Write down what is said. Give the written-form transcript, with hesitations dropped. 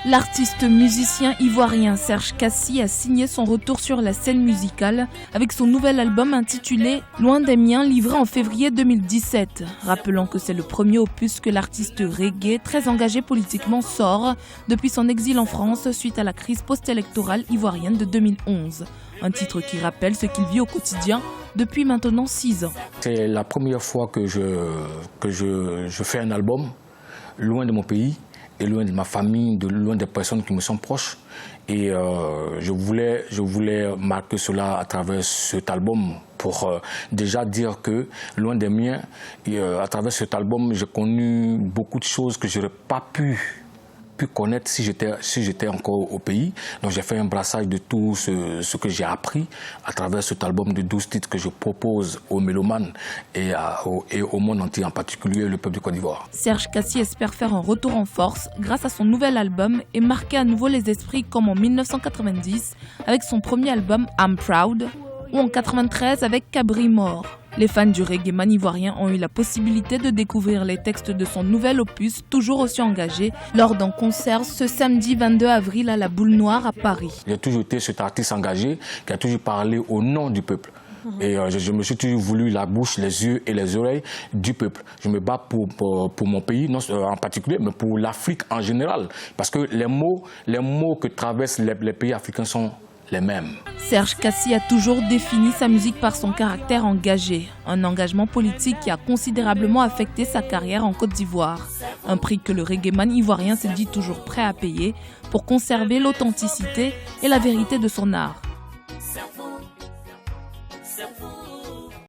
L'artiste musicien ivoirien Serge Kassi a signé son retour sur la scène musicale avec son nouvel album intitulé Loin des miens, livré en février 2017. Rappelons que c'est le premier opus que l'artiste reggae, très engagé politiquement, sort depuis son exil en France suite à la crise post-électorale ivoirienne de 2011. Un titre qui rappelle ce qu'il vit au quotidien depuis maintenant 6 ans. C'est la première fois que je fais un album loin de mon pays et loin de ma famille, loin des personnes qui me sont proches. Et je voulais marquer cela à travers cet album pour déjà dire que, loin des miens, à travers cet album, j'ai connu beaucoup de choses que je n'aurais pas pu connaître si j'étais encore au pays. Donc j'ai fait un brassage de tout ce que j'ai appris à travers cet album de 12 titres que je propose aux mélomanes et au monde entier, en particulier le peuple du Côte d'Ivoire. Serge Kassi espère faire un retour en force grâce à son nouvel album et marquer à nouveau les esprits comme en 1990 avec son premier album I'm Proud ou en 1993 avec Cabri Mort. Les fans du reggaeman ivoirien ont eu la possibilité de découvrir les textes de son nouvel opus, toujours aussi engagé, lors d'un concert ce samedi 22 avril à la Boule Noire à Paris. J'ai toujours été cet artiste engagé qui a toujours parlé au nom du peuple. Et je me suis toujours voulu la bouche, les yeux et les oreilles du peuple. Je me bats pour mon pays, non en particulier, mais pour l'Afrique en général. Parce que les mots que traversent les pays africains sont les mêmes. Serge Kassi a toujours défini sa musique par son caractère engagé, un engagement politique qui a considérablement affecté sa carrière en Côte d'Ivoire. Un prix que le reggaeman ivoirien se dit toujours prêt à payer pour conserver l'authenticité et la vérité de son art.